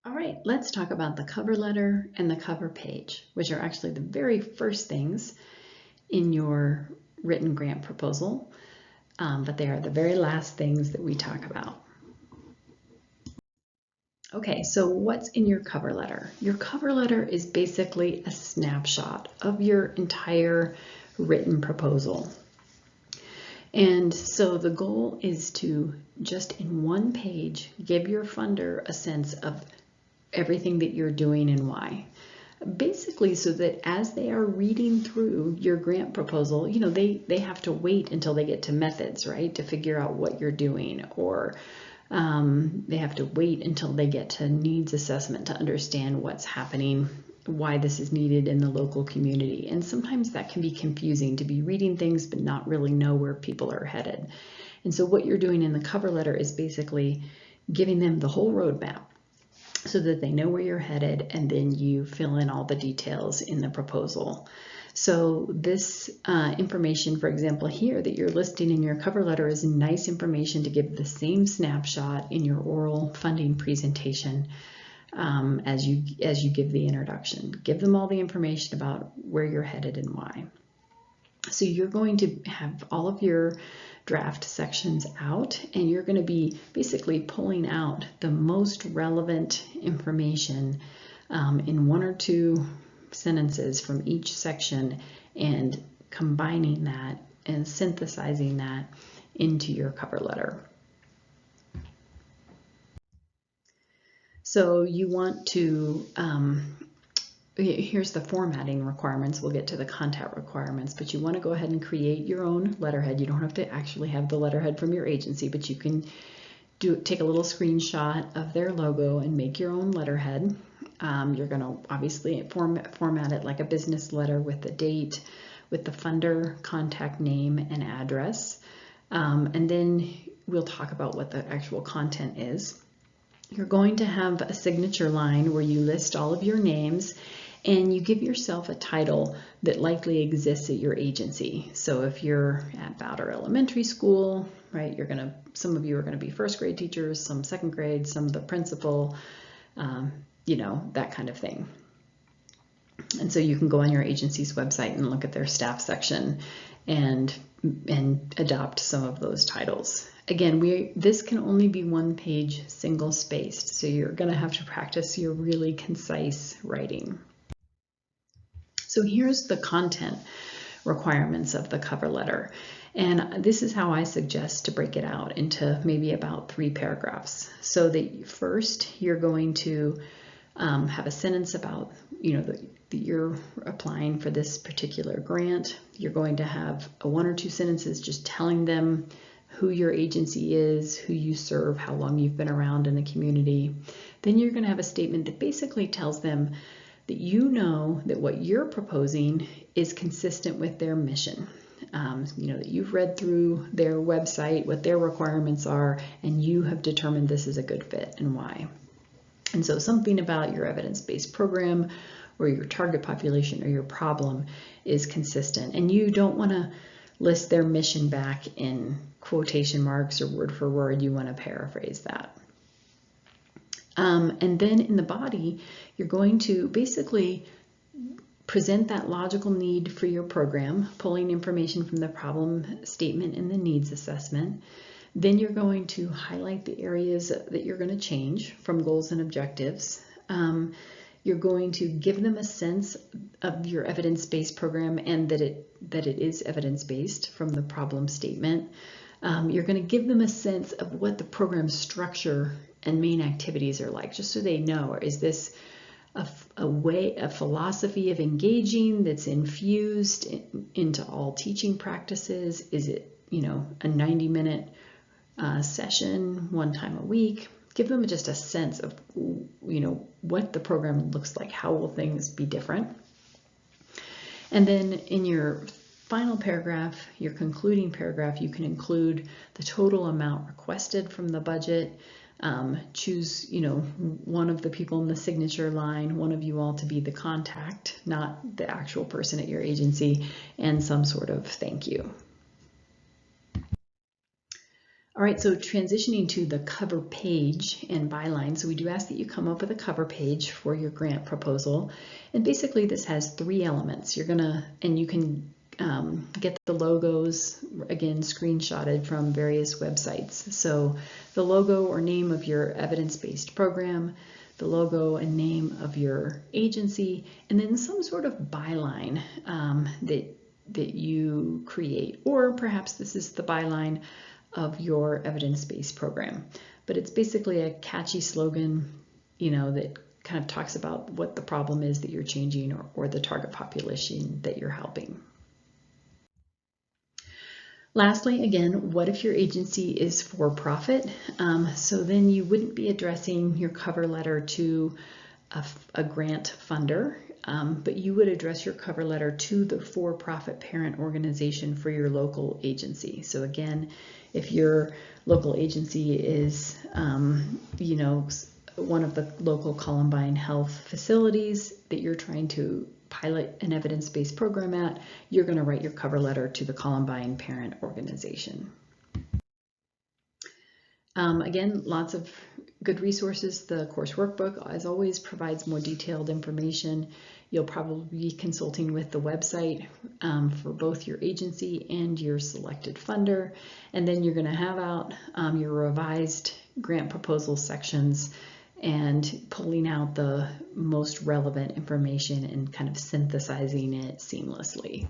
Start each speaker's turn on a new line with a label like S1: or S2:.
S1: All right, let's talk about the cover letter and the cover page, which are actually the very first things in your written grant proposal, but they are the very last things that we talk about. Okay, so what's in your cover letter? Your cover letter is basically a snapshot of your entire written proposal. And so the goal is to just in one page give your funder a sense of everything that you're doing and why. Basically so that as they are reading through your grant proposal, you know, they have to wait until they get to methods, right, to figure out what you're doing, or they have to wait until they get to needs assessment to understand what's happening, why this is needed in the local community. And sometimes that can be confusing to be reading things but not really know where people are headed. And so what you're doing in the cover letter is basically giving them the whole roadmap so that they know where you're headed, and then you fill in all the details in the proposal. So this information, for example, here that you're listing in your cover letter is nice information to give the same snapshot in your oral funding presentation as you give the introduction. Give them all the information about where you're headed and why. So you're going to have all of your draft sections out, and you're going to be basically pulling out the most relevant information in one or two sentences from each section and combining that and synthesizing that into your cover letter. So you want to here's the formatting requirements. We'll get to the content requirements, but you want to go ahead and create your own letterhead. You don't have to actually have the letterhead from your agency, but you can take a little screenshot of their logo and make your own letterhead. You're going to obviously format it like a business letter with the date, with the funder, contact name, and address. And then we'll talk about what the actual content is. You're going to have a signature line where you list all of your names, and you give yourself a title that likely exists at your agency. So if you're at Bowder Elementary School, right, some of you are going to be first grade teachers, some second grade, some the principal, you know, that kind of thing. And so you can go on your agency's website and look at their staff section and adopt some of those titles. Again, this can only be one page, single spaced, so you're going to have to practice your really concise writing. So here's the content requirements of the cover letter. And this is how I suggest to break it out into maybe about 3 paragraphs. So that first you're going to have a sentence about, you know, that you're applying for this particular grant. You're going to have 1 or 2 sentences just telling them who your agency is, who you serve, how long you've been around in the community. Then you're going to have a statement that basically tells them that you know that what you're proposing is consistent with their mission. You know, that you've read through their website, what their requirements are, and you have determined this is a good fit and why. And so something about your evidence-based program or your target population or your problem is consistent. And you don't want to list their mission back in quotation marks or word for word. You want to paraphrase that. And then in the body, you're going to basically present that logical need for your program, pulling information from the problem statement and the needs assessment. Then you're going to highlight the areas that you're going to change from goals and objectives. You're going to give them a sense of your evidence-based program and that it is evidence-based from the problem statement. You're going to give them a sense of what the program structure and main activities are like, just so they know. Is this a philosophy of engaging that's infused into all teaching practices? Is it, you know, a 90-minute session 1 time a week? Give them just a sense of, you know, what the program looks like. How will things be different? And then in your final paragraph, your concluding paragraph, you can include the total amount requested from the budget. Choose, you know, one of the people in the signature line, one of you all to be the contact, not the actual person at your agency, and some sort of thank you. All right, so transitioning to the cover page and byline. So we do ask that you come up with a cover page for your grant proposal. And basically this has 3 elements. You can get the logos, again, screenshotted from various websites. So the logo or name of your evidence-based program, the logo and name of your agency, and then some sort of byline that you create. Or perhaps this is the byline of your evidence-based program. But it's basically a catchy slogan, that kind of talks about what the problem is that you're changing or the target population that you're helping. Lastly, again, what if your agency is for profit? So then you wouldn't be addressing your cover letter to a grant funder, but you would address your cover letter to the for-profit parent organization for your local agency. So again, if your local agency is, one of the local Columbine Health facilities that you're trying to pilot an evidence-based program at, you're going to write your cover letter to the Columbine parent organization. Again, lots of good resources. The course workbook, as always, provides more detailed information. You'll probably be consulting with the website for both your agency and your selected funder. And then you're going to have out your revised grant proposal sections and pulling out the most relevant information and kind of synthesizing it seamlessly.